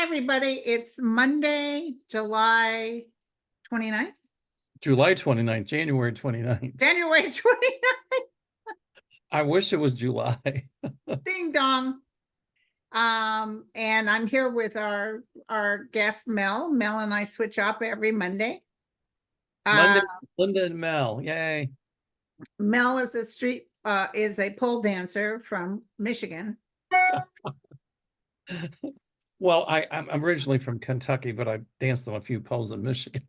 Hi, everybody. It's Monday, July 29th. July 29th, January 29th. January 29th. I wish it was July. Ding dong. And I'm here with our guest, Mel. Mel and I switch up every Monday. Monday, Linda and Mel. Yay. Mel is is a pole dancer from Michigan. Well, I'm originally from Kentucky, but I danced on a few poles in Michigan.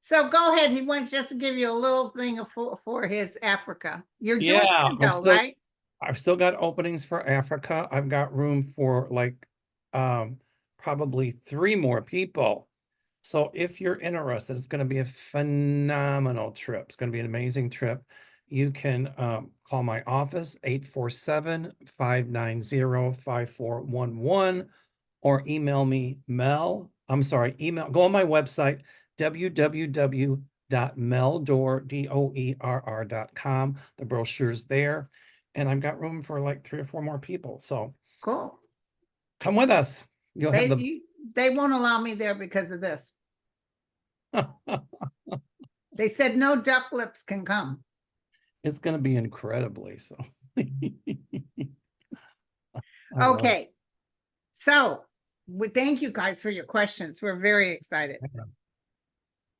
So go ahead. He wants just to give you a little thing for his Africa. You're doing good though, right? I've still got openings for Africa. I've got room for probably 3 more people. So if you're interested, it's going to be a phenomenal trip. It's going to be an amazing trip. You can call my office, 847-590-5411, or email me, go on my website, www.meldoerr.com. The brochure's there. And I've got room for like 3 or 4 more people. So cool. Come with us. They won't allow me there because of this. They said no duck lips can come. It's going to be incredibly so. Okay. So we thank you guys for your questions. We're very excited.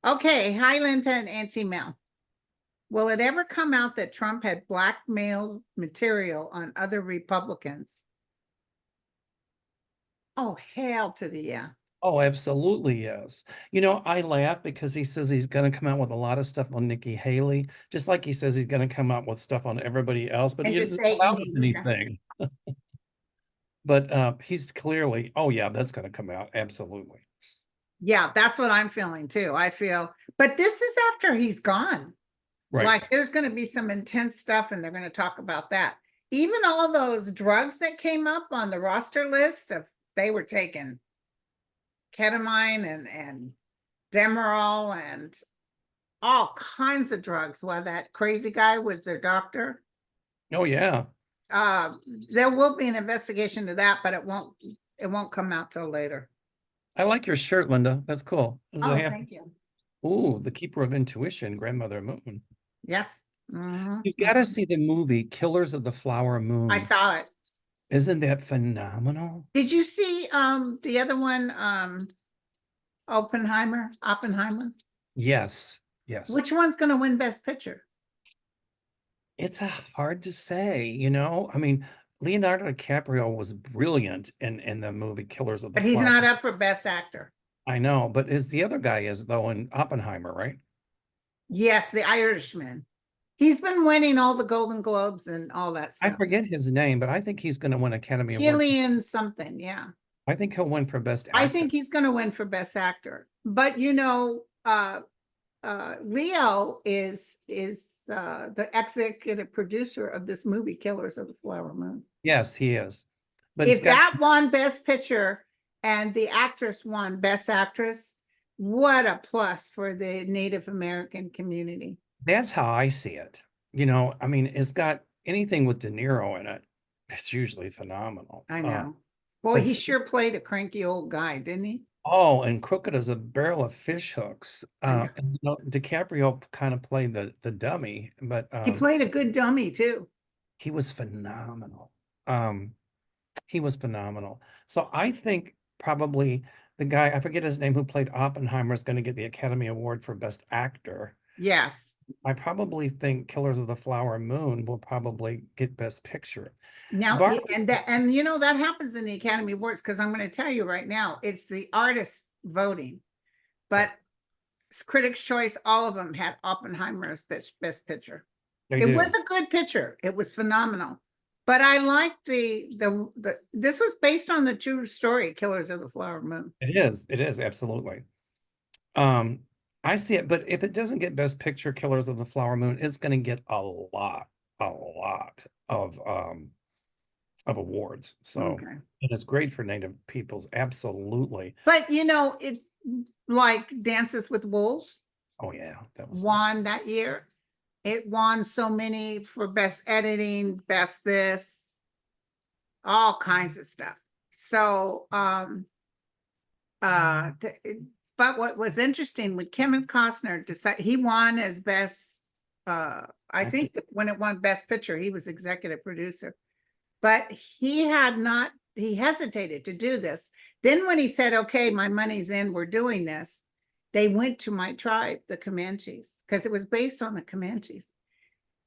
Okay. Hi, Linda and Auntie Mel. Will it ever come out that Trump had blackmail material on other Republicans? Oh, hell to the yeah. Oh, absolutely, yes. You know, I laugh because he says he's going to come out with a lot of stuff on Nikki Haley, just like he says he's going to come out with stuff on everybody else, but he doesn't come out with anything. But he's clearly, oh yeah, that's going to come out. Absolutely. Yeah, that's what I'm feeling too. I feel, but this is after he's gone. Right. Like there's going to be some intense stuff and they're going to talk about that. Even all those drugs that came up on the roster list of they were taking ketamine and Demerol and all kinds of drugs while that crazy guy was their doctor. Oh yeah. There will be an investigation to that, but it won't come out till later. I like your shirt, Linda. That's cool. Thank you. Ooh, the Keeper of Intuition, Grandmother Moon. Yes. Mm-hmm. You got to see the movie Killers of the Flower Moon. I saw it. Isn't that phenomenal? Did you see the other one, Oppenheimer? Yes. Yes. Which one's going to win Best Picture? It's hard to say, you know. I mean, Leonardo DiCaprio was brilliant in the movie Killers of the Flower. But he's not up for Best Actor. I know, but the other guy is though in Oppenheimer, right? Yes, the Irishman. He's been winning all the Golden Globes and all that stuff. I forget his name, but I think he's going to win Academy Award. Killian something, yeah. I think he'll win for Best Actor. I think he's going to win for Best Actor. But you know, Leo is the executive producer of this movie, Killers of the Flower Moon. Yes, he is. But if that won Best Picture and the actress won Best Actress, what a plus for the Native American community. That's how I see it. You know, I mean, it's got anything with De Niro in it. It's usually phenomenal. I know. Boy, he sure played a cranky old guy, didn't he? Oh, and crooked as a barrel of fish hooks. And, you know, DiCaprio kind of played the dummy, but he played a good dummy too. He was phenomenal. He was phenomenal. So I think probably the guy, I forget his name, who played Oppenheimer is going to get the Academy Award for Best Actor. Yes. I probably think Killers of the Flower Moon will probably get Best Picture. Now, and you know, that happens in the Academy Awards, because I'm going to tell you right now, it's the artists voting, but Critics' Choice, all of them had Oppenheimer as Best Picture. It was a good picture. It was phenomenal. But I like this was based on the true story, Killers of the Flower Moon. It is absolutely. I see it, but if it doesn't get Best Picture, Killers of the Flower Moon, it's going to get a lot of awards. So it's great for Native peoples, absolutely. But you know, it's like Dances with Wolves. Oh yeah, that was won that year. It won so many for Best Editing, Best this, all kinds of stuff. So, but what was interesting when Kevin Costner decided, he won as best, I think that when it won Best Picture, he was executive producer. But he hesitated to do this. Then when he said, okay, my money's in, we're doing this, they went to my tribe, the Comanches, because it was based on the Comanches.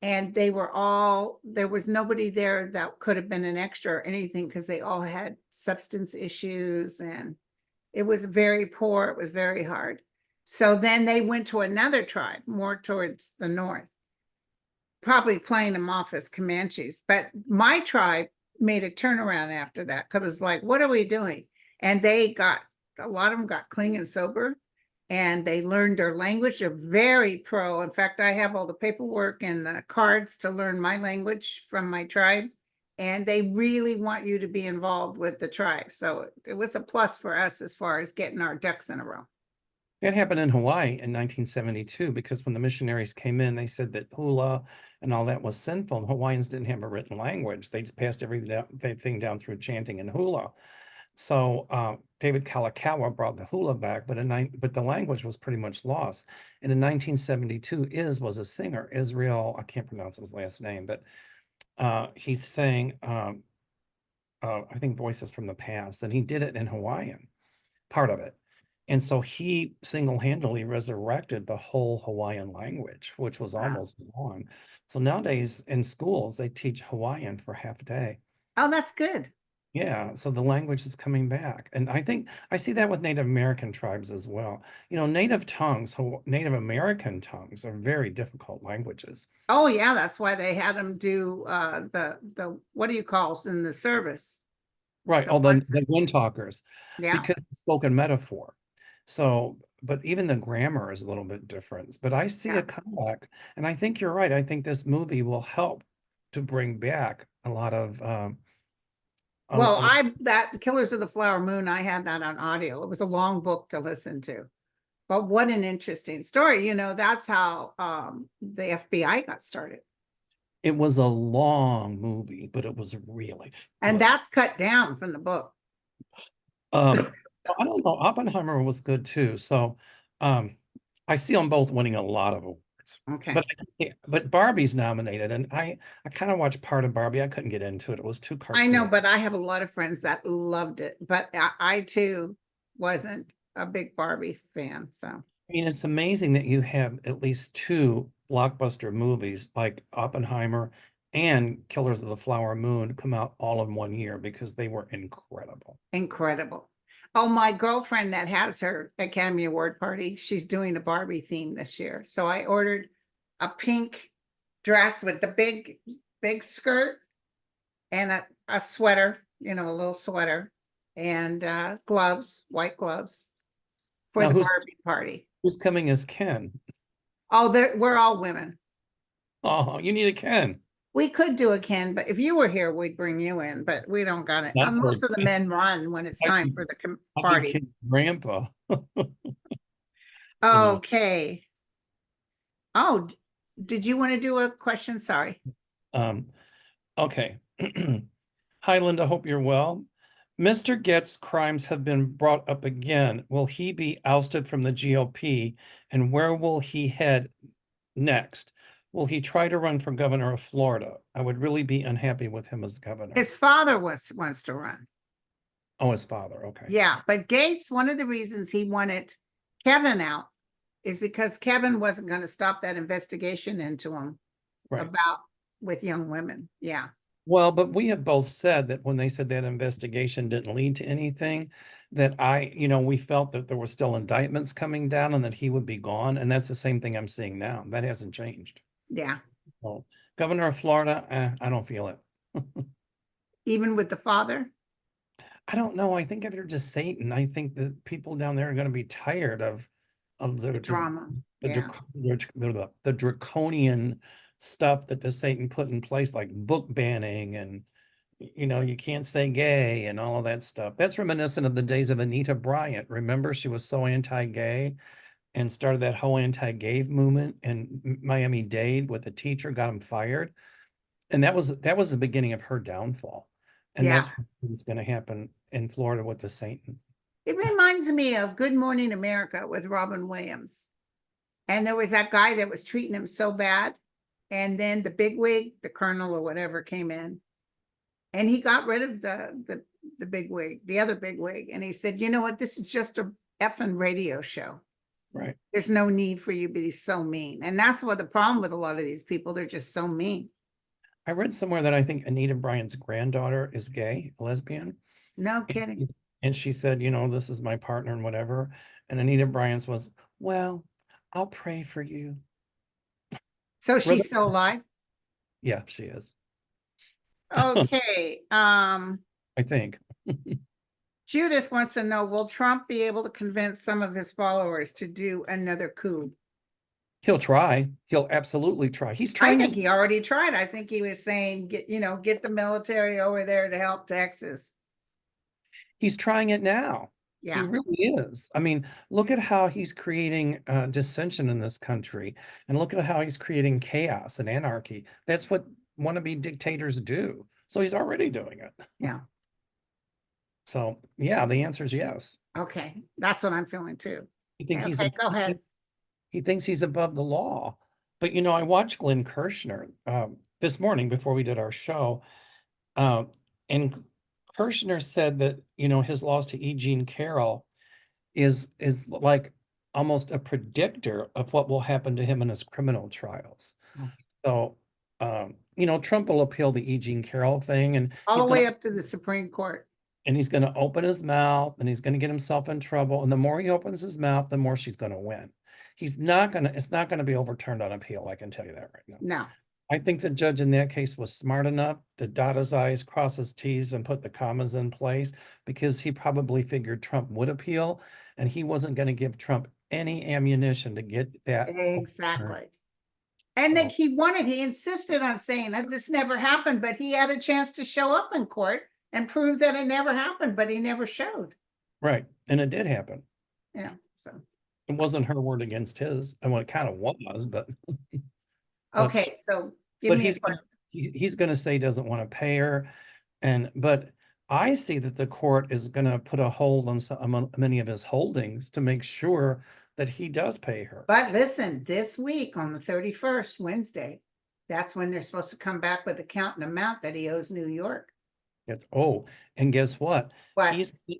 And there was nobody there that could have been an extra or anything, because they all had substance issues, and it was very poor. It was very hard. So then they went to another tribe more towards the north, probably playing them off as Comanches. But my tribe made a turnaround after that, because it was like, what are we doing? And a lot of them got clean and sober, and they learned their language. They're very pro. In fact, I have all the paperwork and the cards to learn my language from my tribe. And they really want you to be involved with the tribe. So it was a plus for us as far as getting our ducks in a row. That happened in Hawaii in 1972, because when the missionaries came in, they said that hula and all that was sinful. And Hawaiians didn't have a written language. They just passed everything down through chanting and hula. So David Kalakaua brought the hula back, but the language was pretty much lost. And in 1972, was a singer, Israel, I can't pronounce his last name, but he sang, I think, Voices from the Past, and he did it in Hawaiian, part of it. And so he single-handedly resurrected the whole Hawaiian language, which was almost gone. So nowadays in schools, they teach Hawaiian for half a day. Oh, that's good. Yeah, so the language is coming back. And I think I see that with Native American tribes as well. Native American tongues are very difficult languages. Oh, yeah, that's why they had them do the what do you call it in the service? Right, The all ones the wind talkers, Yeah. because it's spoken metaphor. So, but even the grammar is a little bit different. But I see Yeah. a comeback, and I think you're right. I think this movie will help to bring back a lot of Well, that Killers of the Flower Moon, I had that on audio. It was a long book to listen to. But what an interesting story. That's how the FBI got started. It was a long movie, but it was really And good. that's cut down from the book. I don't know. Oppenheimer was good too. So I see them both winning a lot of awards. Okay. But Barbie's nominated, and I kind of watched part of Barbie. I couldn't get into it. It was too I know, cartoony. but I have a lot of friends that loved it. But I too wasn't a big Barbie fan. So I mean, it's amazing that you have at least two blockbuster movies like Oppenheimer and Killers of the Flower Moon come out all in one year, because they were incredible. incredible. Oh, my girlfriend that has her Academy Award party, she's doing a Barbie theme this year. So I ordered a pink dress with the big skirt and a sweater, a little sweater, and gloves, white gloves for Now, the Barbie party. who's coming as Ken? Oh, we're all women. Oh, you need a Ken. We could do a Ken, but if you were here, we'd bring you in, but we don't got it. Not for Most of the men run when it's I time could, for the I could party. kid grandpa. Okay. Oh, did you want to do a question? Sorry. Okay. Hi, Linda. Hope you're well. Mr. Getz' crimes have been brought up again. Will he be ousted from the GOP, and where will he head next? Will he try to run for governor of Florida? I would really be unhappy with him as governor. His father wants to run. Oh, his father. Okay. Yeah, but Gates, one of the reasons he wanted Kevin out is because Kevin wasn't going to stop that investigation into him Right. about with young women. Yeah. Well, but we have both said that when they said that investigation didn't lead to anything, that we felt that there were still indictments coming down and that he would be gone. And that's the same thing I'm seeing now. That hasn't changed. Yeah. Well, governor of Florida, I don't feel it. Even with the father? I don't know. I think if you're just Satan, I think that people down there are going to be tired of the Drama. Yeah. the draconian stuff that the Satan put in place, like book banning and you can't say gay and all of that stuff. That's reminiscent of the days of Anita Bryant. Remember, she was so anti-gay and started that whole anti-gay movement in Miami-Dade with a teacher, got him fired. And that was the beginning of her downfall. And Yeah. that's what's going to happen in Florida with the Satan. It reminds me of Good Morning America with Robin Williams. And there was that guy that was treating him so bad. And then the bigwig, the colonel or whatever, came in. And he got rid of the bigwig, the other bigwig. And he said, you know what? This is just a effing radio show. Right. There's no need for you to be so mean. And that's what the problem with a lot of these people. They're just so mean. I read somewhere that I think Anita Bryant's granddaughter is gay, a lesbian. No kidding. And she said, you know, this is my partner and whatever. And Anita Bryant's was, well, I'll pray for you. So she's still alive? Yeah, she is. Okay. I think. Judith wants to know, will Trump be able to convince some of his followers to do another coup? He'll try. He'll absolutely try. He's I trying think it. he already tried. I think he was saying, get the military over there to help Texas. He's trying it now. He Yeah. really is. I mean, look at how he's creating dissension in this country, and look at how he's creating chaos and anarchy. That's what wannabe dictators do. So he's already doing it. Yeah. So yeah, the answer is yes. Okay. That's what I'm feeling too. You think he's Okay, go ahead. He thinks he's above the law. But you know, I watched Glenn Kirshner this morning before we did our show, and Kirshner said that, you know, his loss to E. Jean Carroll is like almost a predictor of what will happen to him in his criminal trials. Oh. So, you know, Trump will appeal the E. Jean Carroll thing, and All he's the gonna, way up to the Supreme Court. and he's going to open his mouth, and he's going to get himself in trouble. And the more he opens his mouth, the more she's going to win. It's not going to be overturned on appeal. I can tell you that right now. No. I think the judge in that case was smart enough to dot his I's, cross his T's, and put the commas in place, because he probably figured Trump would appeal, and he wasn't going to give Trump any ammunition to get that. Exactly. And So, that he insisted on saying that this never happened, but he had a chance to show up in court and prove that it never happened, but he never showed. right. And it did happen. Yeah. So, It wasn't her word against his. And well, it kind of was, but okay. So give but me a he's going to say he doesn't want to pay her. But I see that the court is going to put a hold on many of his holdings to make sure that he does pay her. But listen, this week on the 31st, Wednesday, that's when they're supposed to come back with the count and amount that he owes New York. And guess what? What?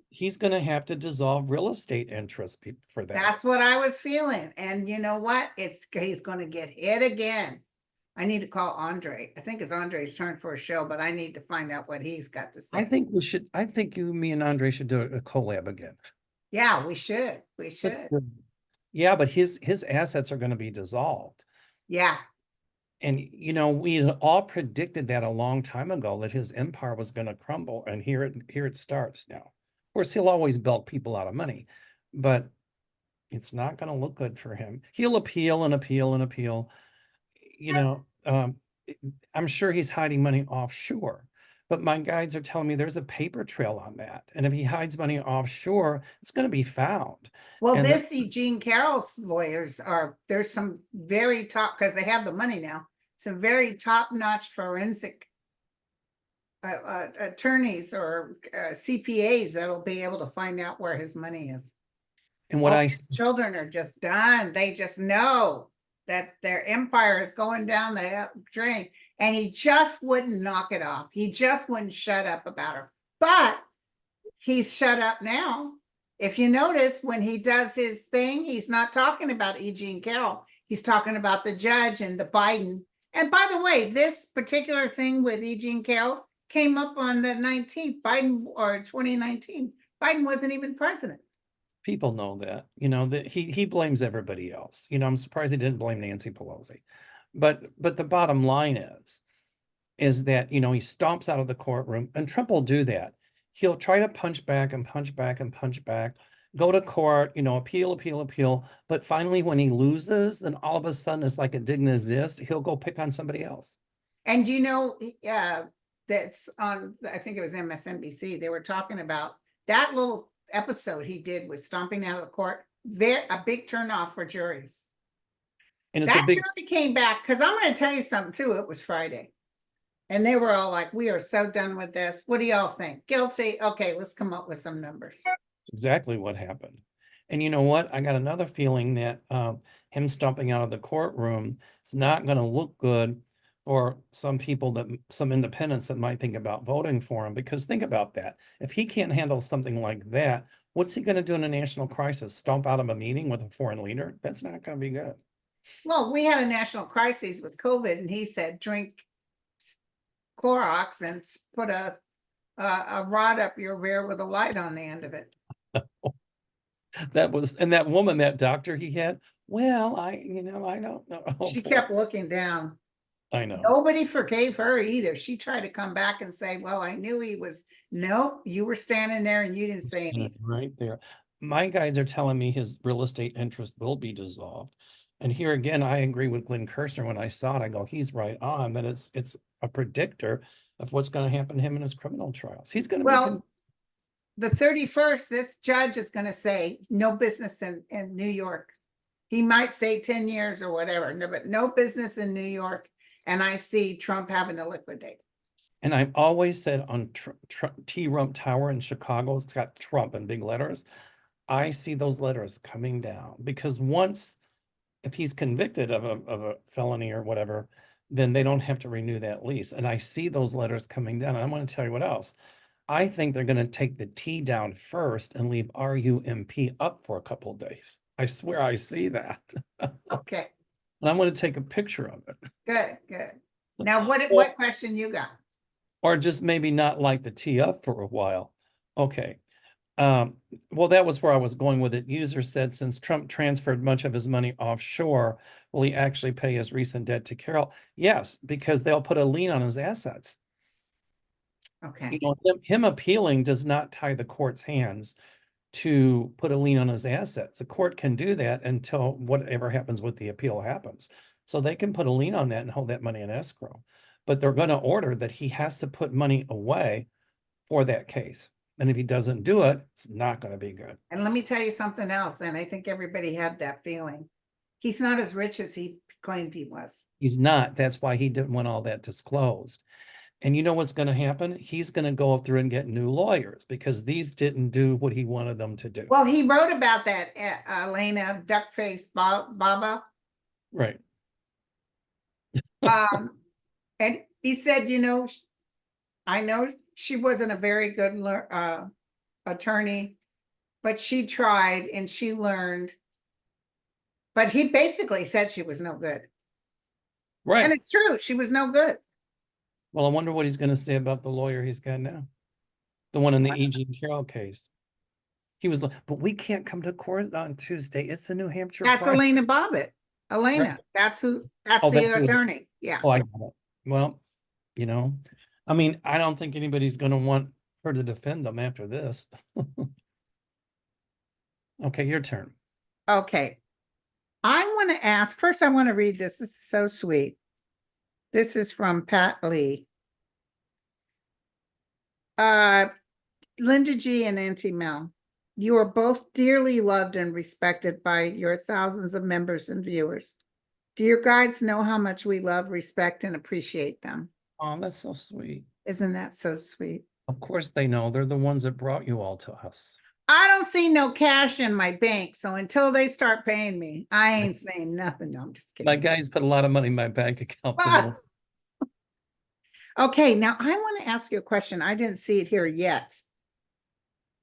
He's going to have to dissolve real estate interests for that. That's what I was feeling. And you know what? He's going to get hit again. I need to call Andre. I think it's Andre's turn for a show, but I need to find out what he's got to say. I think me and Andre should do a collab again. Yeah, we should. We should. Yeah, but his assets are going to be dissolved. Yeah. And, you know, we all predicted that a long time ago, that his empire was going to crumble. And here it starts now. Of course, he'll always belt people out of money, but it's not going to look good for him. He'll appeal and appeal and appeal. You know, I'm sure he's hiding money offshore, but my guides are telling me there's a paper trail on that. And if he hides money offshore, it's going to be found. Well, And Jean Carroll's lawyers there's some very top, because they have the money now, some very top-notch forensic attorneys or CPAs that'll be able to find out where his money is. And what his children are just done. They just know that their empire is going down the drain, and he just wouldn't knock it off. He just wouldn't shut up about her. But he's shut up now. If you notice, when he does his thing, he's not talking about E. Jean Carroll. He's talking about the judge and the Biden. And by the way, this particular thing with E. Jean Carroll came up on the 19th, or 2019. Biden wasn't even president. People know that, you know, that he blames everybody else. You know, I'm surprised he didn't blame Nancy Pelosi. But the bottom line is that, you know, he stomps out of the courtroom, and Trump will do that. He'll try to punch back and punch back and punch back, go to court, you know, appeal. But finally, when he loses, then all of a sudden it's like it didn't exist. He'll go pick on somebody else. And, you know, that's on, I think it was MSNBC. They were talking about that little episode he did with stomping out of the court. A big turnoff for juries. And it's that jury came back, because I'm going to tell you something too. It was Friday. And they were all like, we are so done with this. What do y'all think? Guilty? Okay, let's come up with some numbers. It's exactly what happened. And you know what? I got another feeling that him stomping out of the courtroom is not going to look good for some people some independents that might think about voting for him. Because think about that. If he can't handle something like that, what's he going to do in a national crisis? Stomp out of a meeting with a foreign leader? That's not going to be good. Well, we had a national crisis with COVID, and he said, drink Clorox and put a rod up your rear with a light on the end of it. That was, and that woman, that doctor he had, well, I don't know. Oh, She boy. kept looking down. I know. Nobody forgave her either. She tried to come back and say, well, I knew he was, nope, you were standing there and you didn't say And anything. right there. My guys are telling me his real estate interest will be dissolved. And here again, I agree with Glenn Kirshner. When I saw it, I go, he's right on, that it's a predictor of what's going to happen to him in his criminal trials. He's going to be Well, the 31st, this judge is going to say no business in New York. He might say 10 years or whatever, no, but no business in New York. And I see Trump having to liquidate. And I've always said on T-Rump Tower in Chicago, it's got Trump in big letters. I see those letters coming down because once, if he's convicted of a felony or whatever, then they don't have to renew that lease. And I see those letters coming down. And I'm going to tell you what else. I think they're going to take the T down first and leave RUMP up for a couple of days. I swear I see that. Okay, And I'm going to take a picture of it. good, good. Now, what question you got? Or just maybe not like the T up for a while. Okay. Well, that was where I was going with it. User said, since Trump transferred much of his money offshore, will he actually pay his recent debt to Carol? Yes, because they'll put a lien on his assets. Okay. Him appealing does not tie the court's hands to put a lien on his assets. The court can do that until whatever happens with the appeal happens. So they can put a lien on that and hold that money in escrow. But they're going to order that he has to put money away for that case. And if he doesn't do it, it's not going to be good. And let me tell you something else. And I think everybody had that feeling. He's not as rich as he claimed he was. He's not. That's why he didn't want all that disclosed. And you know what's going to happen? He's going to go through and get new lawyers because these didn't do what he wanted them to do. Well, he wrote about that, Elena Duckface Baba. Right. And he said, I know she wasn't a very good attorney, but she tried and she learned. But he basically said she was no good. Right. And it's true. She was no good. Well, I wonder what he's going to say about the lawyer he's got now. The one in the E.G. Carroll case. He was, but we can't come to court on Tuesday. It's the New Hampshire. That's primary. Elena Bobbitt. Elena, Right. that's the attorney. Yeah. Oh, I got it. Well, I mean, I don't think anybody's going to want her to defend them after this. Okay, your turn. Okay. I want to ask, first I want to read this. This is so sweet. This is from Pat Lee. Linda G. and Auntie Mel, you are both dearly loved and respected by your thousands of members and viewers. Do your guides know how much we love, respect, and appreciate them? Oh, that's so sweet. Isn't that so sweet? Of course they know. They're the ones that brought you all to us. I don't see no cash in my bank, so until they start paying me, I ain't saying nothing. No, I'm just kidding. My guys put a lot of money in my bank account. Okay, now I want to ask you a question. I didn't see it here yet.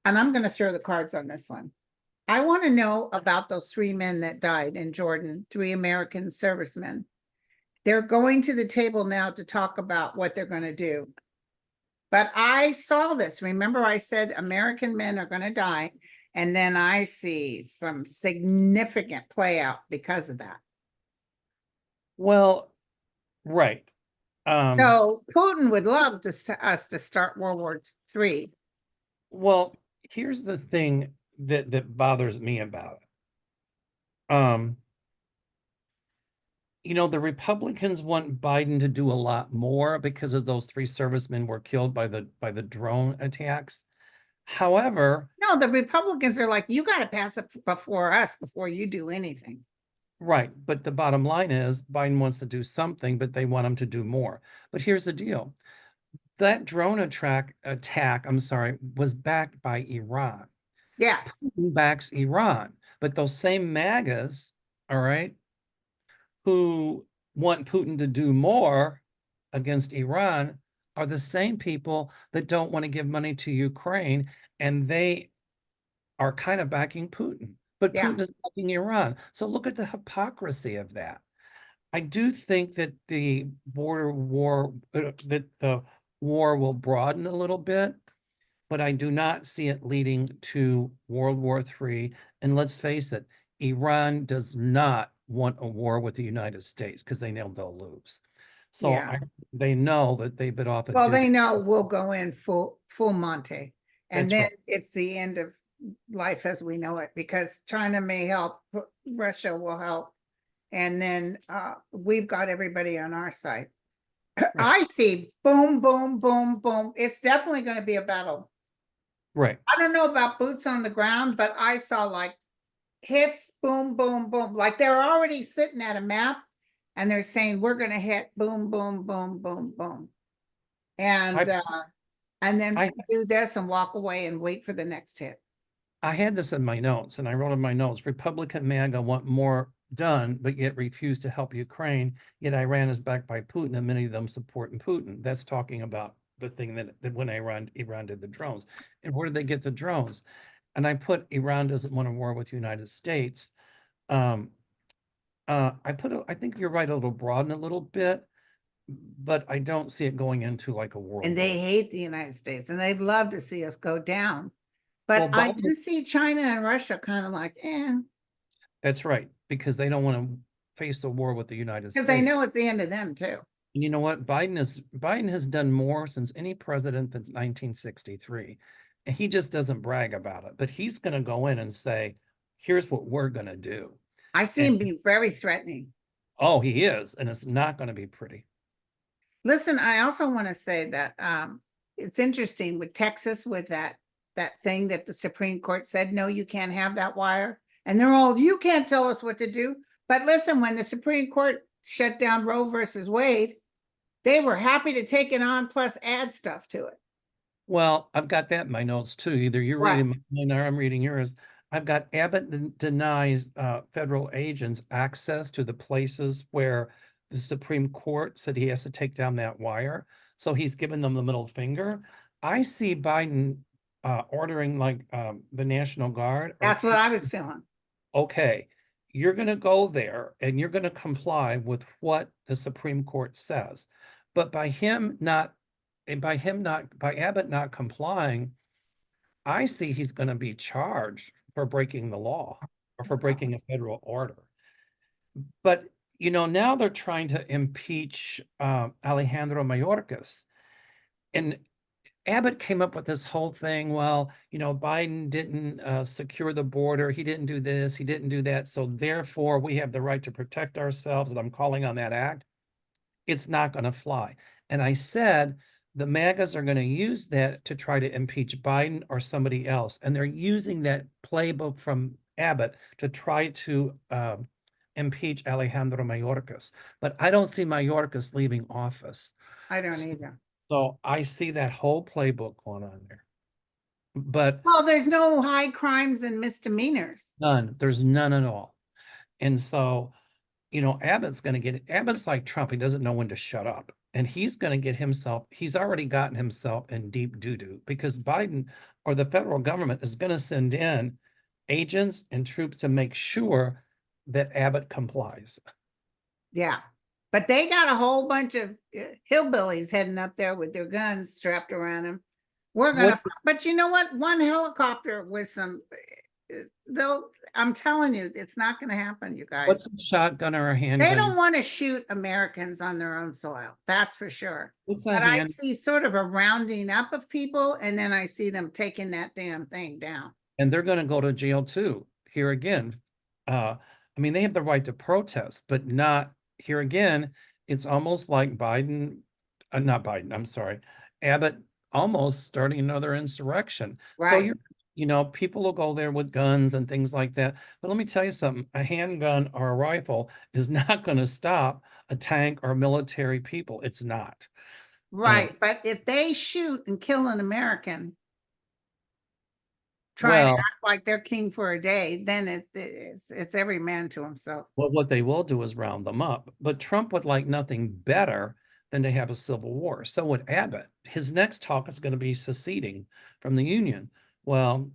And I'm going to throw the cards on this one. I want to know about those 3 men that died in Jordan, 3 American servicemen. They're going to the table now to talk about what they're going to do. But I saw this. Remember, I said American men are going to die. And then I see some significant play out because of that. Well, right. So Putin would love us to start World War III. Well, here's the thing that bothers me about it. The Republicans want Biden to do a lot more because of those 3 servicemen were killed by the drone attacks. However, no, the Republicans are like, you got to pass it before us before you do anything. Right, but the bottom line is Biden wants to do something, but they want him to do more. But here's the deal. That drone attack, I'm sorry, was backed by Iran. Yes, Putin backs Iran, but those same MAGAs, all right, who want Putin to do more against Iran are the same people that don't want to give money to Ukraine, and they are kind of backing Putin. But yeah, Putin is backing Iran. So look at the hypocrisy of that. I do think that the border war, that the war will broaden a little bit, but I do not see it leading to World War III. And let's face it, Iran does not want a war with the United States because they know they'll lose. So yeah. they know that they bit off a Well, they dookie. know we'll go in full Monte, and That's then right. it's the end of life as we know it, because China may help, Russia will help, and then we've got everybody on our side. Right. I see boom, boom, boom, boom. It's definitely going to be a battle. Right. I don't know about boots on the ground, but I saw like hits, boom, boom, boom. Like they're already sitting at a map and they're saying, we're going to hit boom, boom, boom, boom, boom. I And then I do this and walk away and wait for the next hit. I had this in my notes, and I wrote in my notes, Republican MAGA want more done, but yet refuse to help Ukraine, yet Iran is backed by Putin, and many of them supporting Putin. That's talking about the thing that when Iran did the drones. And where did they get the drones? And I put Iran doesn't want a war with the United States. Um, I think you're right, it'll broaden a little bit, but I don't see it going into like a world And they war. hate the United States and they'd love to see us go down. But Well, I Biden, do see China and Russia kind of like, that's right, because they don't want to face the war with the United because they States. know it's the end of them too. And you know what? Biden has done more since any president since 1963. And he just doesn't brag about it, but he's going to go in and say, here's what we're going to do. I see And him being very threatening. oh, he is, and it's not going to be pretty. Listen, I also want to say that it's interesting with Texas with that thing that the Supreme Court said, no, you can't have that wire. And they're all, you can't tell us what to do. But listen, when the Supreme Court shut down Roe versus Wade, they were happy to take it on plus add stuff to it. Well, I've got that in my notes too. Either you're What? reading mine or I'm reading yours. I've got Abbott denies federal agents access to the places where the Supreme Court said he has to take down that wire. So he's giving them the middle finger. I see Biden ordering like the National Guard or That's what I was feeling. okay, you're going to go there and you're going to comply with what the Supreme Court says. But by Abbott not complying, I see he's going to be charged for breaking the law or for breaking a federal order. But now they're trying to impeach Alejandro Mayorkas. And Abbott came up with this whole thing. Well, Biden didn't secure the border. He didn't do this. He didn't do that. So therefore, we have the right to protect ourselves. And I'm calling on that act. It's not going to fly. And I said the MAGAs are going to use that to try to impeach Biden or somebody else. And they're using that playbook from Abbott to try to impeach Alejandro Mayorkas. But I don't see Mayorkas leaving office. I don't either. So I see that whole playbook going on there. But Well, there's no high crimes and misdemeanors. there's none at all. And so, Abbott's like Trump. He doesn't know when to shut up. And he's already gotten himself in deep doo-doo because Biden or the federal government is going to send in agents and troops to make sure that Abbott complies. Yeah. But they got a whole bunch of hillbillies heading up there with their guns strapped around them. We're gonna, What but you know what? One helicopter with some, I'm telling you, it's not gonna happen, you guys. what's a shotgun or a They don't handgun? want to shoot Americans on their own soil, that's for sure. What's a But I hand? see sort of a rounding up of people, and then I see them taking that damn thing down. And they're going to go to jail too. Here again, they have the right to protest, but not here again. It's almost like not Biden, I'm sorry, Abbott almost starting another insurrection. So Right. You know, people will go there with guns and things like that. But let me tell you something, a handgun or a rifle is not going to stop a tank or military people. It's not. Right, but if they shoot and kill an American trying to Well, act like they're king for a day, then it's every man to himself. what they will do is round them up. But Trump would like nothing better than to have a civil war. So would Abbott. His next talk is going to be seceding from the Union. Well,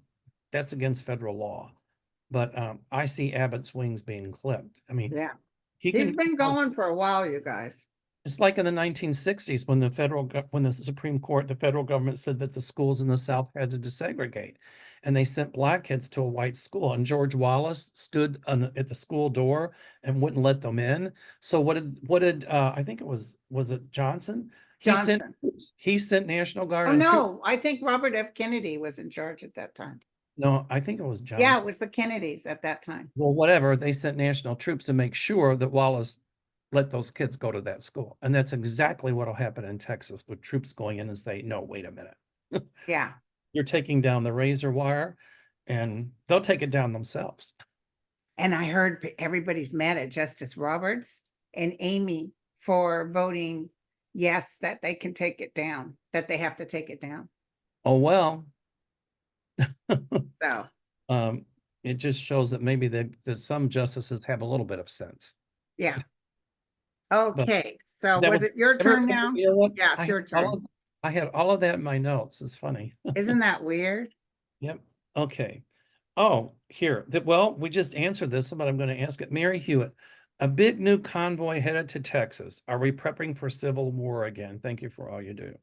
that's against federal law. But I see Abbott's wings being clipped. I mean, Yeah. he He's can. been going for a while, you guys. It's like in the 1960s when when the Supreme Court, the federal government said that the schools in the South had to desegregate, and they sent black kids to a white school, and George Wallace stood at the school door and wouldn't let them in. So what did I think was it Johnson? Johnson. He sent National Guard Oh, and troops. no, I think Robert F. Kennedy was in charge at that time. No, I think it was Yeah, it Johnson. was the Kennedys at that time. Well, whatever, they sent national troops to make sure that Wallace let those kids go to that school. And that's exactly what'll happen in Texas with troops going in and say, no, wait a minute. Yeah. You're taking down the razor wire, and they'll take it down themselves. And I heard everybody's mad at Justice Roberts and Amy for voting yes, that they can take it down, that they have to take it down. Oh, well, So, it just shows that maybe that some justices have a little bit of sense. yeah. But Okay, so that was it your turn now? you know what? Yeah, it's your turn. I had all of that in my notes. It's funny. Isn't that weird? Yep. Okay. Oh, here. Well, we just answered this, but I'm going to ask it. Mary Hewitt, a big new convoy headed to Texas. Are we prepping for civil war again? Thank you for all you do.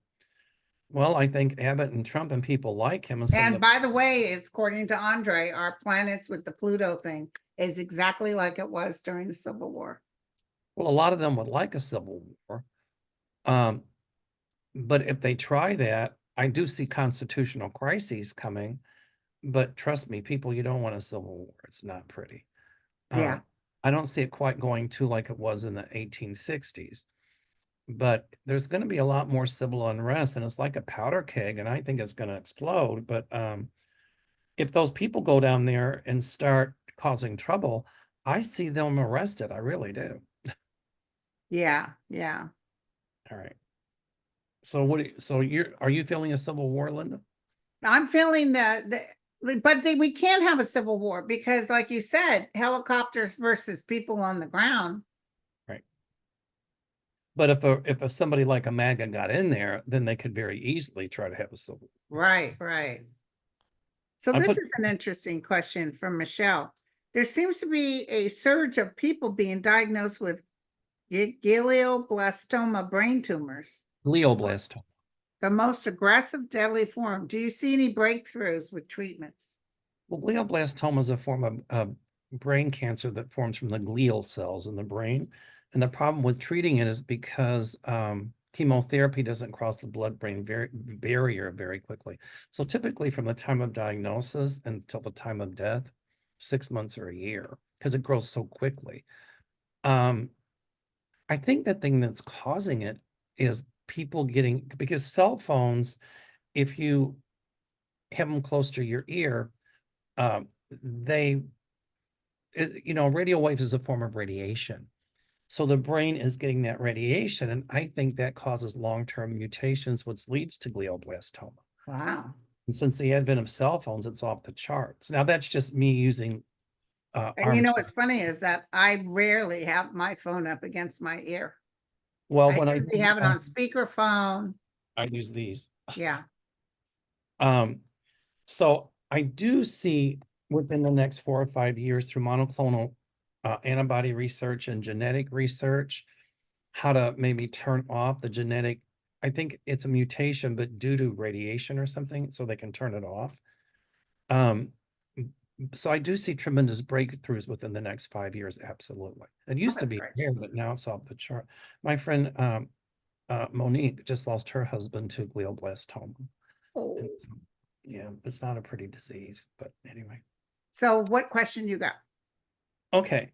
Well, I think Abbott and Trump and people like him. And by the way, it's according to Andre, our planets with the Pluto thing is exactly like it was during the Civil War. Well, a lot of them would like a civil war. But if they try that, I do see constitutional crises coming. But trust me, people, you don't want a civil war. It's not pretty. Yeah. I don't see it quite going to like it was in the 1860s. But there's going to be a lot more civil unrest, and it's like a powder keg, and I think it's going to explode. But if those people go down there and start causing trouble, I see them arrested. I really do. Yeah. Yeah. All right. So are you feeling a civil war, Linda? I'm feeling that, but we can't have a civil war because, like you said, helicopters versus people on the ground. Right. But if somebody like a MAGA got in there, then they could very easily try to have a civil war. Right, right. So this is an interesting question from Michelle. There seems to be a surge of people being diagnosed with glioblastoma brain tumors. Glioblastoma. The most aggressive, deadly form. Do you see any breakthroughs with treatments? Well, glioblastoma is a form of brain cancer that forms from the glial cells in the brain. And the problem with treating it is because chemotherapy doesn't cross the blood-brain barrier very quickly. So typically from the time of diagnosis until the time of death, 6 months or a year, because it grows so quickly. I think the thing that's causing it is people because cell phones, if you have them close to your ear, radio waves is a form of radiation. So the brain is getting that radiation, and I think that causes long-term mutations, which leads to glioblastoma. Wow. And since the advent of cell phones, it's off the charts. Now that's just me using and you know what's funny is that I rarely have my phone up against my ear. Well, I when usually have it on speakerphone. I use these. Yeah. So I do see within the next 4 or 5 years through monoclonal antibody research and genetic research, how to maybe turn off the genetic. I think it's a mutation, but due to radiation or something, so they can turn it off. So I do see tremendous breakthroughs within the next 5 years. Absolutely. It used to be rare, but now it's off the chart. My friend Monique just lost her husband to glioblastoma. Oh. And, yeah, it's not a pretty disease, but anyway. So what question you got? Okay.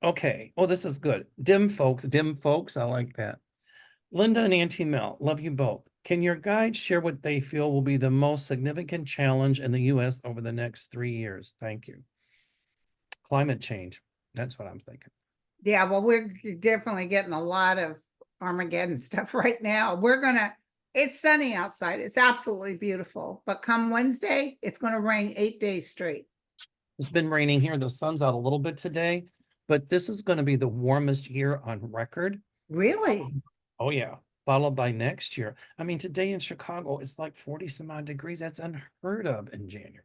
Okay. Oh, this is good. Dim folks, I like that. Linda and Auntie Mel, love you both. Can your guide share what they feel will be the most significant challenge in the US over the next 3 years? Thank you. Climate change. That's what I'm thinking. Yeah, well, we're definitely getting a lot of Armageddon stuff right now. It's sunny outside. It's absolutely beautiful. But come Wednesday, it's gonna rain 8 days straight. It's been raining here. The sun's out a little bit today, but this is going to be the warmest year on record. Really? Oh, yeah. Followed by next year. I mean, today in Chicago, it's like 40 some odd degrees. That's unheard of in January.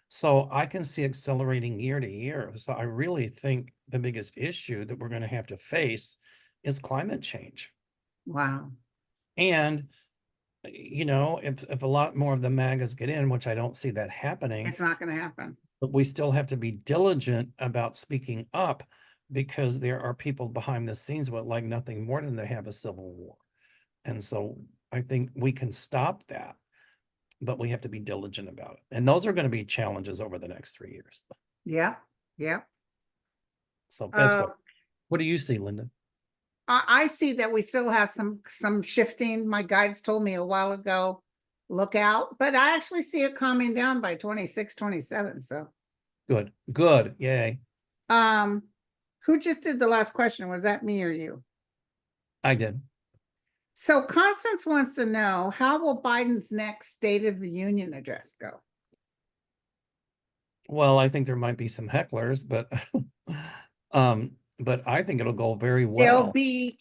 So I can see accelerating year to year. So I really think the biggest issue that we're going to have to face is climate change. Wow. And, if a lot more of the MAGAs get in, which I don't see that happening, It's not gonna happen. but we still have to be diligent about speaking up because there are people behind the scenes who would like nothing more than to have a civil war. And so I think we can stop that, but we have to be diligent about it. And those are going to be challenges over the next 3 years. Yeah, yeah. So that's Uh, what do you see, Linda? I see that we still have some shifting. My guides told me a while ago, look out, but I actually see it calming down by 26, 27. So, Good, good, yay. who just did the last question? Was that me or you? I did. So Constance wants to know, how will Biden's next State of the Union address go? Well, I think there might be some hecklers, but but I think it'll go very There'll well. be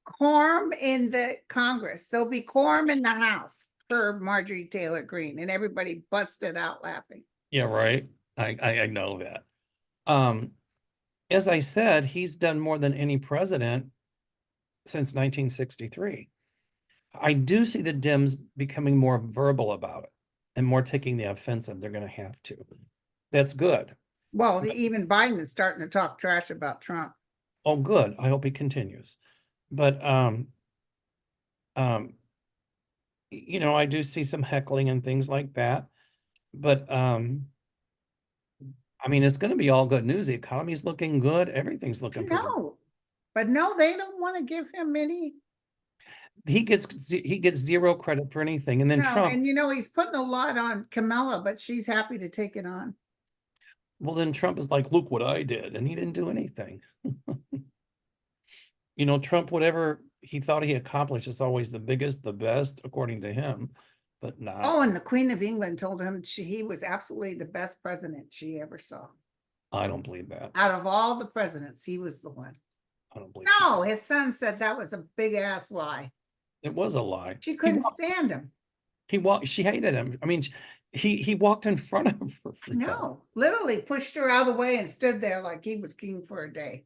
quorum in the Congress. There'll be quorum in the House for Marjorie Taylor Greene, and everybody busted out laughing. Yeah, right. I know that. As I said, he's done more than any president since 1963. I do see the Dems becoming more verbal about it and more taking the offensive. They're going to have to. That's good. Well, even Biden is starting to talk trash about Trump. Oh, good. I hope he continues. But I do see some heckling and things like that. But I mean, it's going to be all good news. The economy's looking good. Everything's looking pretty good. No, but no, they don't want to give him any. He gets zero credit for anything. And then No, Trump, and he's putting a lot on Kamala, but she's happy to take it on. well, then Trump is like, look what I did. And he didn't do anything. Trump, whatever he thought he accomplished is always the biggest, the best, according to him, but not. Oh, and the Queen of England told him he was absolutely the best president she ever saw. I don't believe that. Out of all the presidents, he was the one. I don't believe No, his son said that was a big ass lie. it was a lie. She couldn't stand him. She hated him. I mean, he walked in front of her. No, literally pushed her out of the way and stood there like he was king for a day.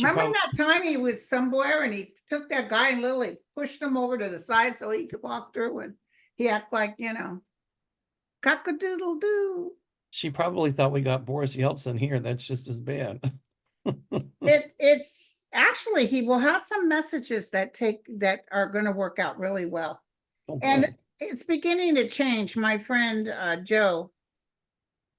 Remember that time he was somewhere and he took that guy and literally pushed him over to the side so he could walk through, and he acted like, cock-a-doodle-doo. She probably thought we got Boris Yeltsin here. That's just as bad. It's actually, he will have some messages that are going to work out really well. Oh, and it's beginning to change. My friend Joe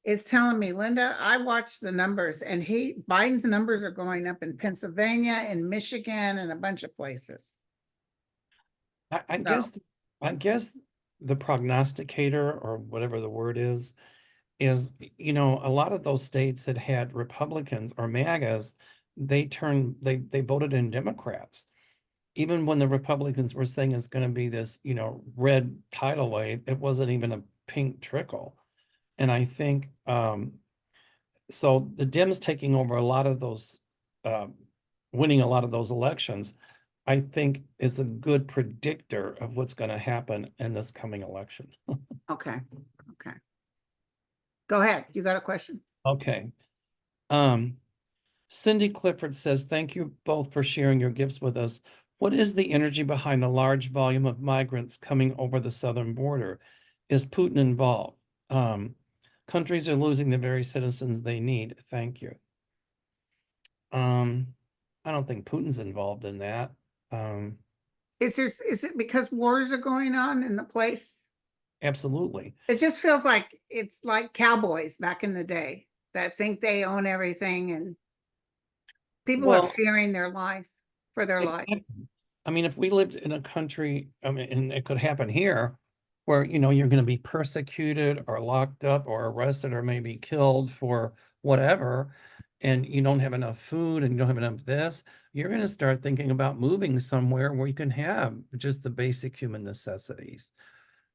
is telling me, Linda, I watched the numbers, and Biden's numbers are going up in Pennsylvania and Michigan and a bunch of places. I guess the prognosticator, or whatever the word is a lot of those states that had Republicans or MAGAs, they voted in Democrats. Even when the Republicans were saying it's going to be this, red tidal wave, it wasn't even a pink trickle. And I think, so the Dems taking over a lot of those, winning a lot of those elections, I think is a good predictor of what's going to happen in this coming election. Okay. Go ahead. You got a question? Okay. Cindy Clifford says, thank you both for sharing your gifts with us. What is the energy behind the large volume of migrants coming over the southern border? Is Putin involved? Countries are losing the very citizens they need. Thank you. I don't think Putin's involved in that. Is it because wars are going on in the place? Absolutely. It just feels like it's like cowboys back in the day that think they own everything, and people are fearing their life for their life. I mean, if we lived in a country, I mean, and it could happen here, where, you're gonna be persecuted or locked up or arrested or maybe killed for whatever, and you don't have enough food and you don't have enough this, you're gonna start thinking about moving somewhere where you can have just the basic human necessities.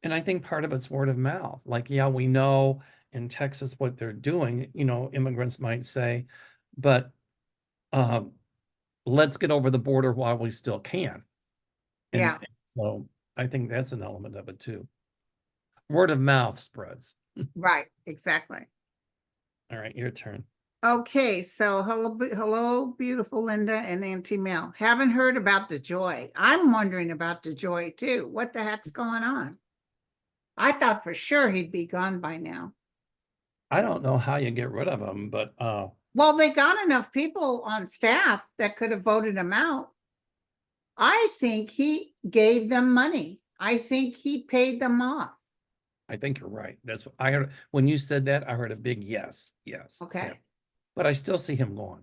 And I think part of it's word of mouth. Like, yeah, we know in Texas what they're doing, immigrants might say, but um, let's get over the border while we still can. Yeah, And so I think that's an element of it too. Word of mouth spreads. right, exactly. All right, your turn. Okay, so hello, beautiful Linda and Auntie Mel. Haven't heard about DeJoy. I'm wondering about DeJoy too. What the heck's going on? I thought for sure he'd be gone by now. I don't know how you get rid of them, but Well, they got enough people on staff that could have voted him out. I think he gave them money. I think he paid them off. I think you're right. That's what I heard. When you said that, I heard a big yes, yes. Yeah. Okay. But I still see him going.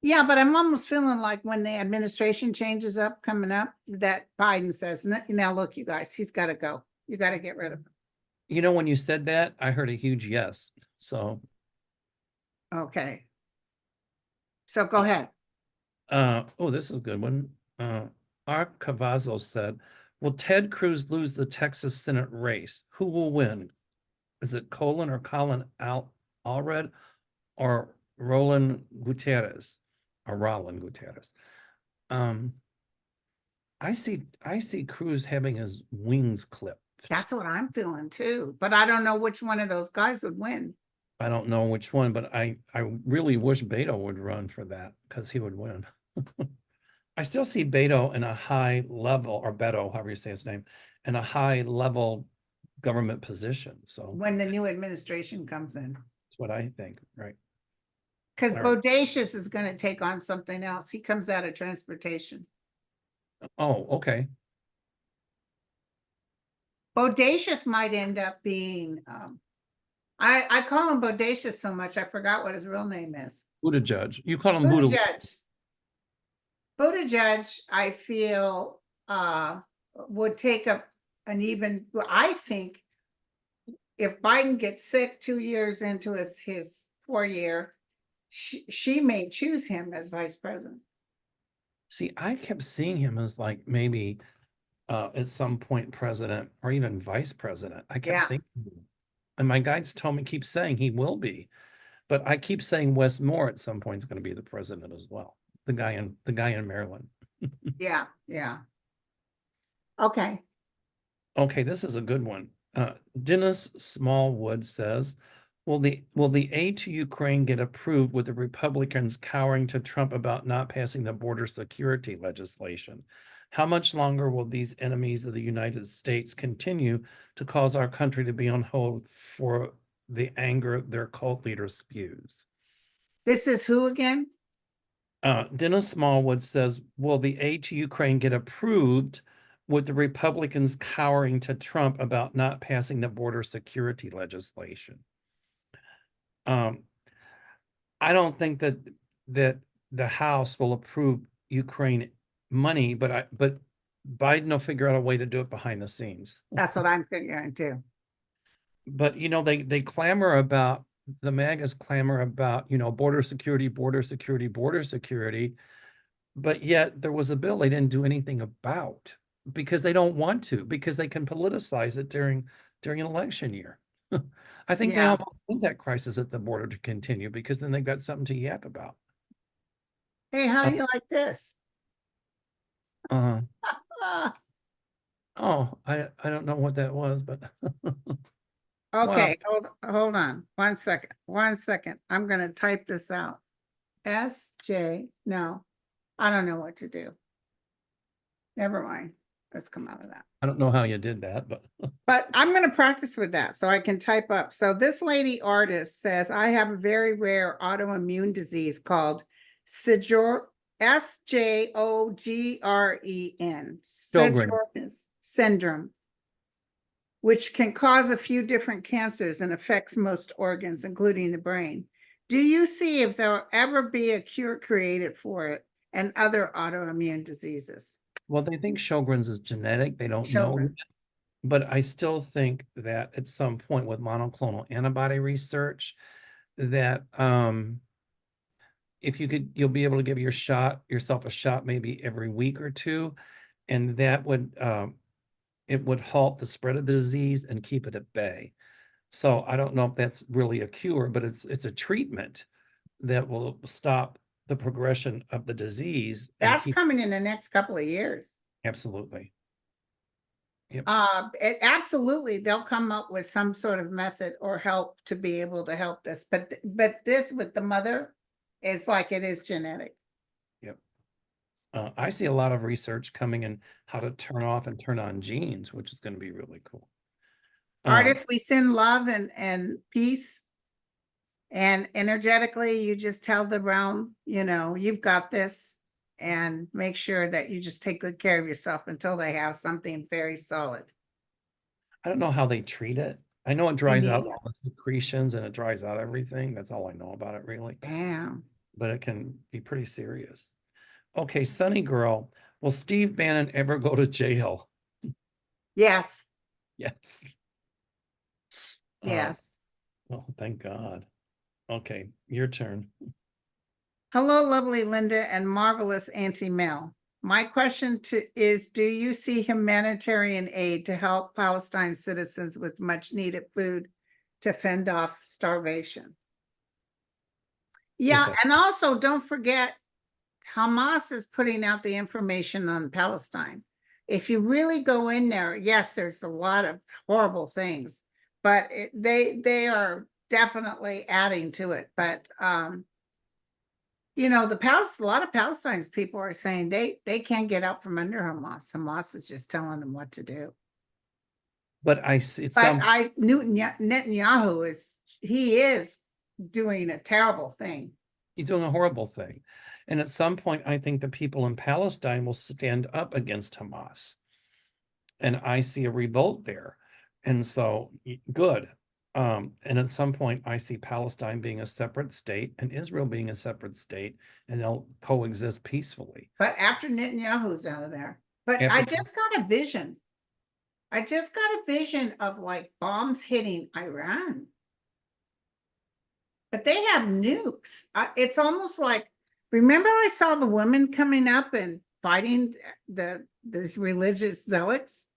Yeah, but I'm almost feeling like when the administration changes up coming up, that Biden says, now look, you guys, he's got to go. You got to get rid of him. When you said that, I heard a huge yes. So Okay. So go ahead. oh, this is a good one. Art Cavazzo said, will Ted Cruz lose the Texas Senate race? Who will win? Is it Colin or Colin Allred or Roland Gutierrez or Roland Gutierrez? I see Cruz having his wings clipped. That's what I'm feeling too, but I don't know which one of those guys would win. I don't know which one, but I really wish Beto would run for that because he would win. I still see Beto in a high level, or Beto, however you say his name, in a high level government position. So When the new administration comes in. that's what I think, right? Because All right. Bodacious is going to take on something else. He comes out of transportation. Oh, okay. Bodacious might end up being, I call him Bodacious so much, I forgot what his real name is. Buddha judge. You call him Buddha. Buttigieg. Buttigieg, I feel, would take up an even, I think if Biden gets sick 2 years into his 4-year, she may choose him as vice president. See, I kept seeing him as like maybe at some point president or even vice president. I kept thinking, and my guides told me, keep saying he will be, but I keep saying Wes Moore at some point is going to be the president as well. The guy in Maryland. Yeah. Okay. Okay, this is a good one. Dennis Smallwood says, will the aid to Ukraine get approved with the Republicans cowering to Trump about not passing the border security legislation? How much longer will these enemies of the United States continue to cause our country to be on hold for the anger their cult leader spews? This is who again? Dennis Smallwood says, will the aid to Ukraine get approved with the Republicans cowering to Trump about not passing the border security legislation? I don't think that the House will approve Ukraine money, but Biden will figure out a way to do it behind the scenes. That's what I'm figuring too. But they clamor about, the MAGAs clamor about, border security, but yet there was a bill they didn't do anything about because they don't want to, because they can politicize it during an election year. I think they almost want that crisis at the border to continue because then they've got something to yap about. Hey, how do you like this? Oh, I don't know what that was, but okay, hold on. 1 second. 1 second. I'm going to type this out. No, I don't know what to do. Never mind. Let's come out of that. I don't know how you did that, but I'm going to practice with that so I can type up. So this lady artist says, I have a very rare autoimmune disease called Sjogren syndrome, which can cause a few different cancers and affects most organs, including the brain. Do you see if there'll ever be a cure created for it? and other autoimmune diseases. Well, they think Sjogren's is genetic. They don't know yet. Sjogren's. But I still think that at some point with monoclonal antibody research, that if you'll be able to give yourself a shot maybe every week or two, and that would it would halt the spread of the disease and keep it at bay. So I don't know if that's really a cure, but it's a treatment that will stop the progression of the disease and That's keep. coming in the next couple of years. Absolutely. Yep. Absolutely, they'll come up with some sort of method or help to be able to help this. But this with the mother is like it is genetic. Yep. I see a lot of research coming in how to turn off and turn on genes, which is going to be really cool. Artists, we send love and peace. And energetically, you just tell the realm, you've got this, and make sure that you just take good care of yourself until they have something very solid. I don't know how they treat it. I know it dries out neither. all the secretions and it dries out everything. That's all I know about it, really. Damn. But it can be pretty serious. Okay, Sunny Girl. Will Steve Bannon ever go to jail? Yes. Yes. Yes. Oh, thank God. Okay, your turn. Hello, lovely Linda and marvelous Auntie Mel. My question is, do you see humanitarian aid to help Palestine citizens with much needed food to fend off starvation? Yeah, Yes, and also don't forget, Hamas is putting out the information on Palestine. If you really go in there, yes, there's a lot of horrible things, but they are definitely adding to it. But a lot of Palestine's people are saying they can't get out from under Hamas. Hamas is just telling them what to do. but I see But Netanyahu is doing a terrible thing. he's doing a horrible thing. And at some point, I think the people in Palestine will stand up against Hamas. And I see a revolt there. And so good. And at some point, I see Palestine being a separate state and Israel being a separate state, and they'll coexist peacefully. But after Netanyahu's out of there. But After I just got a vision. I just got a vision of like bombs hitting Iran. But they have nukes. It's almost like, remember I saw the women coming up and fighting these religious zealots?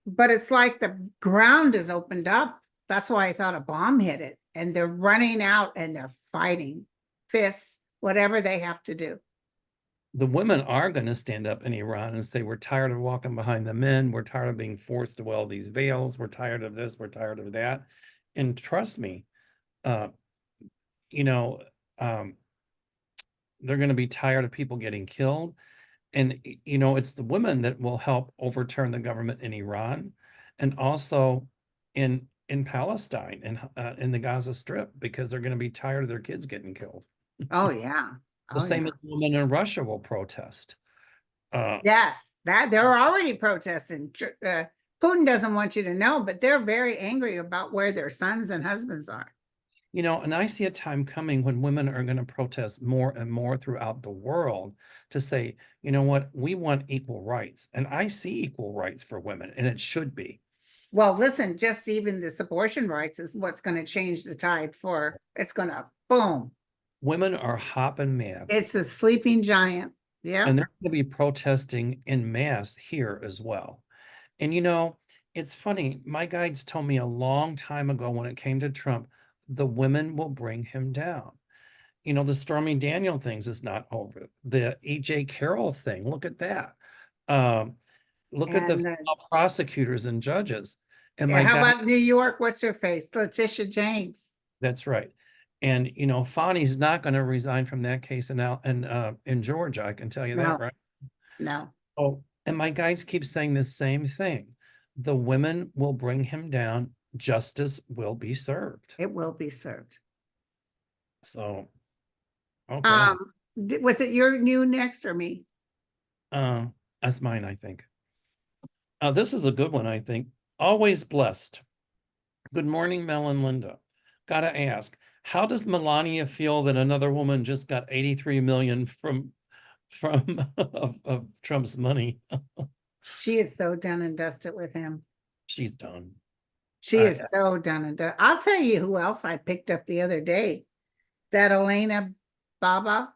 But it's like the ground is opened up. That's why I thought a bomb hit it. And they're running out and they're fighting, fists, whatever they have to do. The women are going to stand up in Iran and say, we're tired of walking behind the men. We're tired of being forced to wear these veils. We're tired of this. We're tired of that. And trust me, they're going to be tired of people getting killed. And, it's the women that will help overturn the government in Iran and also in Palestine and in the Gaza Strip, because they're going to be tired of their kids getting killed. Oh, yeah. The same as women in Russia will protest. Yes, that they're already protesting. Putin doesn't want you to know, but they're very angry about where their sons and husbands are. And I see a time coming when women are going to protest more and more throughout the world to say, you know what, we want equal rights. And I see equal rights for women, and it should be. Well, listen, just even this abortion rights is what's going to change the tide it's going to boom. Women are hopping mad. It's a sleeping giant. Yeah. And they're going to be protesting en masse here as well. And it's funny, my guides told me a long time ago when it came to Trump, the women will bring him down. The Stormy Daniels things is not over. The E.J. Carroll thing, look at that. Look at the prosecutors and judges. And how about New York? What's her face? Letitia James. That's right. And Fani's not going to resign from that case in Georgia. I can tell you that, right? No. Oh, and my guides keep saying the same thing. The women will bring him down. Justice will be served. It will be served. So, okay. Was it your new next or me? That's mine, I think. This is a good one, I think. Always blessed. Good morning, Mel and Linda. Gotta ask, how does Melania feel that another woman just got 83 million from from of Trump's money. She is so done and dusted with him. She's done. She I, is so done and done. I'll tell you who else I picked up the other day. That Elena Baba,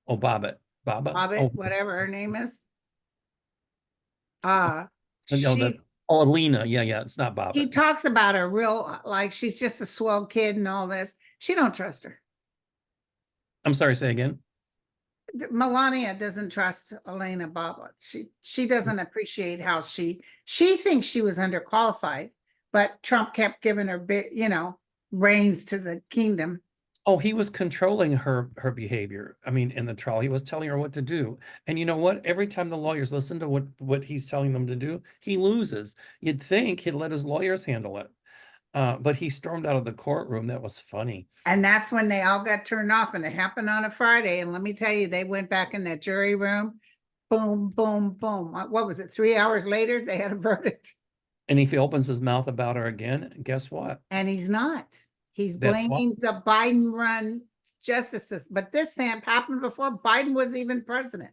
oh, Baba. Bobbitt, Oh, whatever her name is. Uh, no, that. she Oh, Alina. Yeah, yeah. It's not he Bobbitt. talks about her real like she's just a swell kid and all this. She don't trust her. I'm sorry. Say again. Melania doesn't trust Elena Baba. She doesn't appreciate how she thinks she was underqualified, but Trump kept giving her bit, reins to the kingdom. Oh, he was controlling her behavior. I mean, in the trial, he was telling her what to do. And you know what? Every time the lawyers listen to what he's telling them to do, he loses. You'd think he'd let his lawyers handle it. But he stormed out of the courtroom. That was funny. And that's when they all got turned off, and it happened on a Friday. And let me tell you, they went back in that jury room. Boom, boom, boom. What was it? 3 hours later, they had a verdict. And if he opens his mouth about her again, guess what? And he's not. He's That's what blaming the Biden run justices. But this happened before Biden was even president.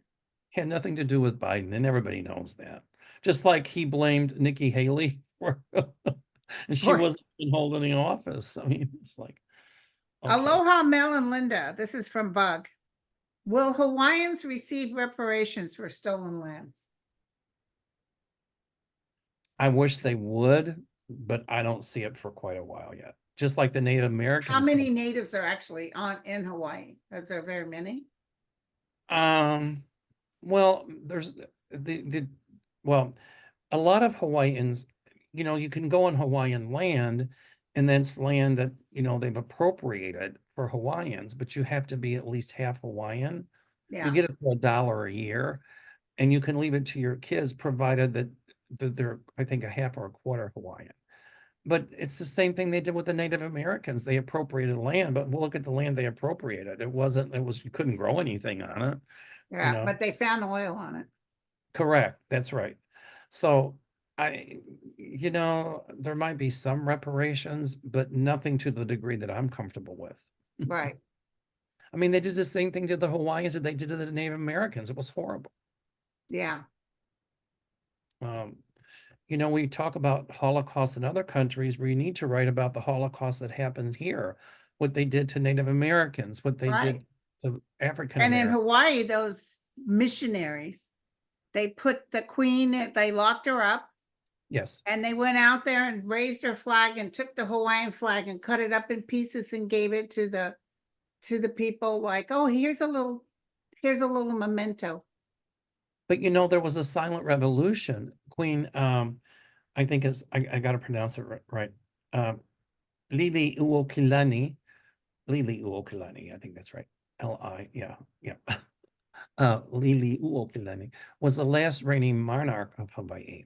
had nothing to do with Biden, and everybody knows that. Just like he blamed Nikki Haley for, and she Boy. wasn't even holding the office. I mean, it's like, okay. Aloha, Mel and Linda. This is from Bug. Will Hawaiians receive reparations for stolen lands? I wish they would, but I don't see it for quite a while yet. Just like the Native Americans. How many natives are actually in Hawaii? Is there very many? Well, there's well, a lot of Hawaiians, you can go on Hawaiian land, and that's land that, they've appropriated for Hawaiians, but you have to be at least half Hawaiian. You Yeah, get it for $1 a year, and you can leave it to your kids, provided that they're, I think, a half or a quarter Hawaiian. But it's the same thing they did with the Native Americans. They appropriated land, but we'll look at the land they appropriated. It was, you couldn't grow anything on it. yeah, but they found oil on it. Correct. That's right. So there might be some reparations, but nothing to the degree that I'm comfortable with. Right. I mean, they did the same thing to the Hawaiians that they did to the Native Americans. It was horrible. Yeah. We talk about Holocaust in other countries where you need to write about the Holocaust that happened here, what they did to Native Americans, what they did to African And in Americans. Hawaii, those missionaries, they put the queen, they locked her up. Yes. And they went out there and raised her flag and took the Hawaiian flag and cut it up in pieces and gave it to the people like, oh, here's a little memento. But there was a silent revolution. Queen, I think I got to pronounce it right. Lili Uokilani, I think that's right. Li, yeah. Lili Uokilani was the last reigning monarch of Hawaii.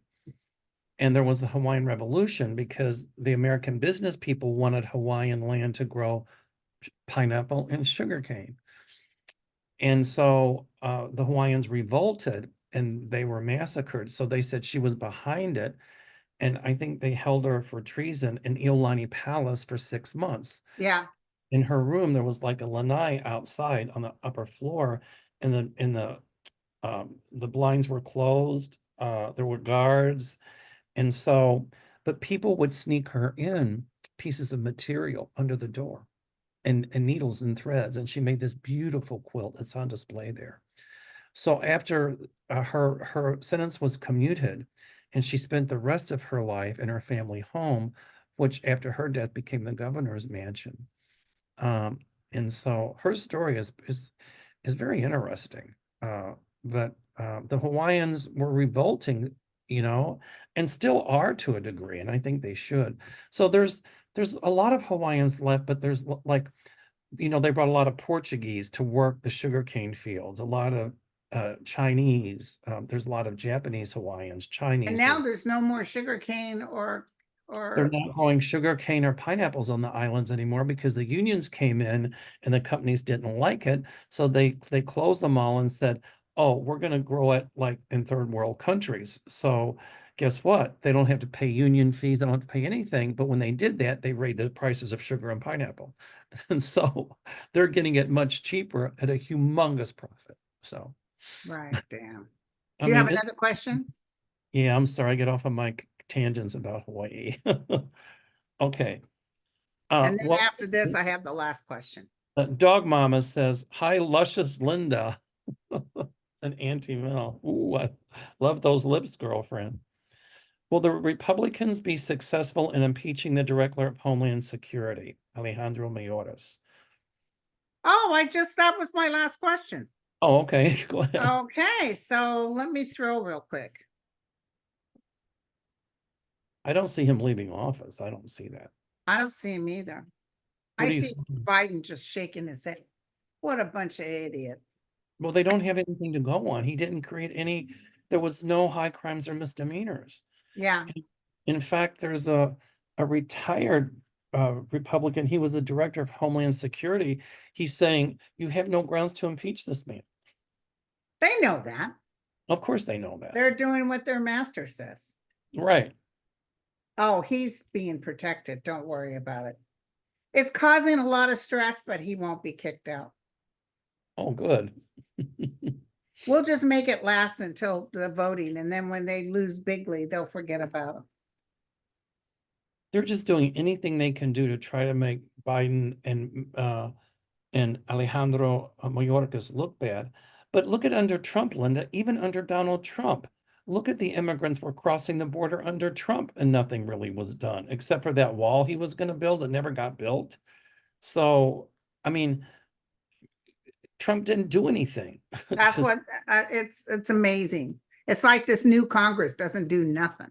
And there was the Hawaiian Revolution because the American business people wanted Hawaiian land to grow pineapple and sugarcane. And so the Hawaiians revolted and they were massacred. So they said she was behind it. And I think they held her for treason in Iolani Palace for 6 months. Yeah. In her room, there was like a lanai outside on the upper floor, and the blinds were closed. There were guards. And so, but people would sneak her in pieces of material under the door and needles and threads. And she made this beautiful quilt that's on display there. So after her sentence was commuted, and she spent the rest of her life in her family home, which after her death became the governor's mansion. And so her story is very interesting. But the Hawaiians were revolting, and still are to a degree, and I think they should. So there's a lot of Hawaiians left, but there's like, they brought a lot of Portuguese to work the sugarcane fields, a lot of Chinese. There's a lot of Japanese Hawaiians, Chinese. And now there's no more sugarcane or they're not growing sugarcane or pineapples on the islands anymore because the unions came in and the companies didn't like it. So they closed them all and said, oh, we're going to grow it like in third world countries. So guess what? They don't have to pay union fees. They don't have to pay anything. But when they did that, they raised the prices of sugar and pineapple. And so they're getting it much cheaper at a humongous profit. So Right, damn. I Do you have mean, another question? yeah, I'm sorry, I get off of my tangents about Hawaii. Okay. And then Well, after this, I have the last question. Dog Mama says, "Hi, luscious Linda." An Auntie Mel. Ooh, I love those lips, girlfriend. Will the Republicans be successful in impeaching the Director of Homeland Security, Alejandro Mayorkas? Oh, that was my last question. Oh, okay. Go ahead. Okay, so let me throw real quick. I don't see him leaving office. I don't see that. I don't see him either. What I do you see think? Biden just shaking his head. What a bunch of idiots. Well, they don't have anything to go on. He didn't create any, there was no high crimes or misdemeanors. Yeah, In fact, there's a retired Republican. He was the director of Homeland Security. He's saying you have no grounds to impeach this man. they know that. Of course, they know that. They're doing what their master says. Right. Oh, he's being protected. Don't worry about it. It's causing a lot of stress, but he won't be kicked out. Oh, good. We'll just make it last until the voting, and then when they lose bigly, they'll forget about him. They're just doing anything they can do to try to make Biden and Alejandro Mayorkas look bad. But look at under Trump, Linda, even under Donald Trump. Look at the immigrants were crossing the border under Trump and nothing really was done except for that wall he was going to build that never got built. So, I mean, Trump didn't do anything. That's what it's amazing. It's like this new Congress doesn't do nothing.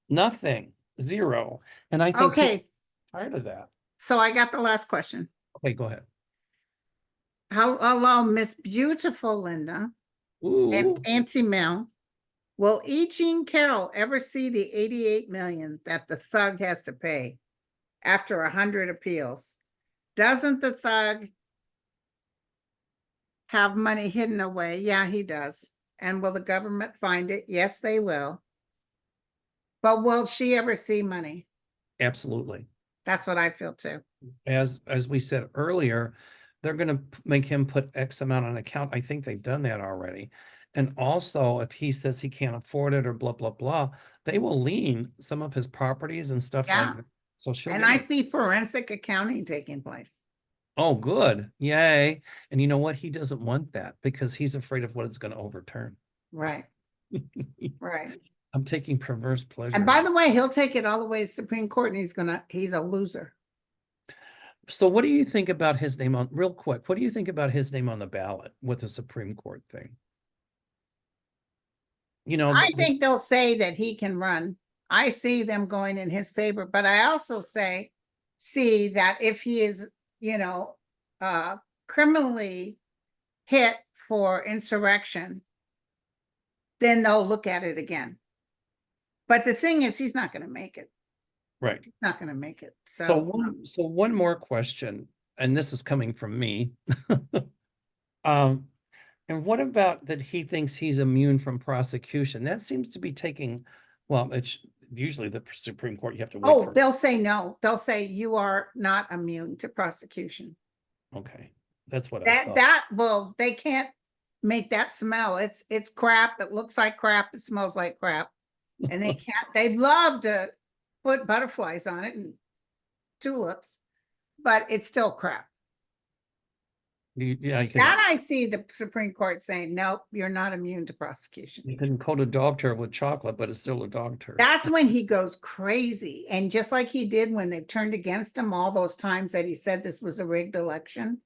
Nothing, zero. And I think Okay, tired of that. so I got the last question. Okay, go ahead. Hello, Miss Beautiful Linda and Ooh, Auntie Mel. Will E. Jean Carroll ever see the 88 million that the thug has to pay after 100 appeals? Doesn't the thug have money hidden away? Yeah, he does. And will the government find it? Yes, they will. But will she ever see money? absolutely. That's what I feel too. As we said earlier, they're going to make him put X amount on account. I think they've done that already. And also, if he says he can't afford it or blah, blah, blah, they will lien some of his properties and stuff like Yeah. that. So she'll And get I it. see forensic accounting taking place. Oh, good. Yay. And you know what? He doesn't want that because he's afraid of what it's going to overturn. Right. Right. I'm taking perverse pleasure. And by the way, he'll take it all the way to Supreme Court and he's a loser. So what do you think about his name on, real quick, what do you think about his name on the ballot with the Supreme Court thing? You know, I think they'll say that he can run. I see them going in his favor, but I also see that if he is, criminally hit for insurrection, then they'll look at it again. But the thing is, he's not going to make it. right. He's not going to make it. So one more question, and this is coming from me. And what about that he thinks he's immune from prosecution? That seems to be taking, well, it's usually the Supreme Court, you have to wait for. They'll say no. They'll say you are not immune to prosecution. Okay, that's what I thought. They can't make that smell. It's crap. It looks like crap. It smells like crap. And they can't, they'd love to put butterflies on it and tulips, but it's still crap. Yeah, That I see the Supreme Court saying, nope, you're not immune to prosecution. you can coat a dog turd with chocolate, but it's still a dog turd. That's when he goes crazy. And just like he did when they turned against him all those times that he said this was a rigged election.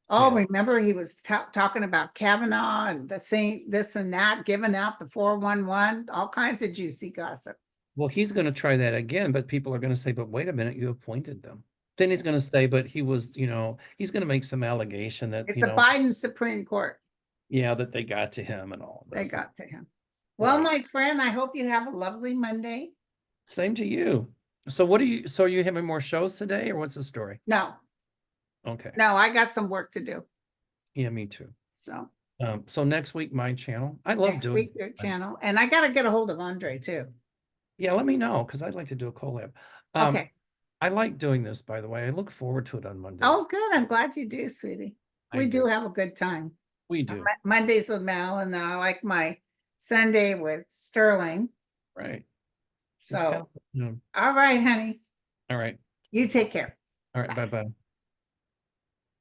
Oh, Yeah. remember he was talking about Kavanaugh and the thing, this and that, giving out the 411, all kinds of juicy gossip. Well, he's going to try that again, but people are going to say, but wait a minute, you appointed them. Then he's going to say, but he was, he's going to make some allegation that, it's a Biden Supreme Court. Yeah, that they got to him and all. They got to him. Well, right. My friend, I hope you have a lovely Monday. Same to you. So are you having more shows today or what's the story? No. Okay. No, I got some work to do. Yeah, me too. So next week, my channel. I love doing your channel. And I got to get a hold of Andre too. Yeah, let me know because I'd like to do a collab. Okay. I like doing this, by the way. I look forward to it on Monday. Oh, good. I'm glad you do, sweetie. We do have a good time. We do, Mondays with Mel, and then I like my Sunday with Sterling. right? It's kind So, of, all right, honey, all right, you take care. all right, bye-bye.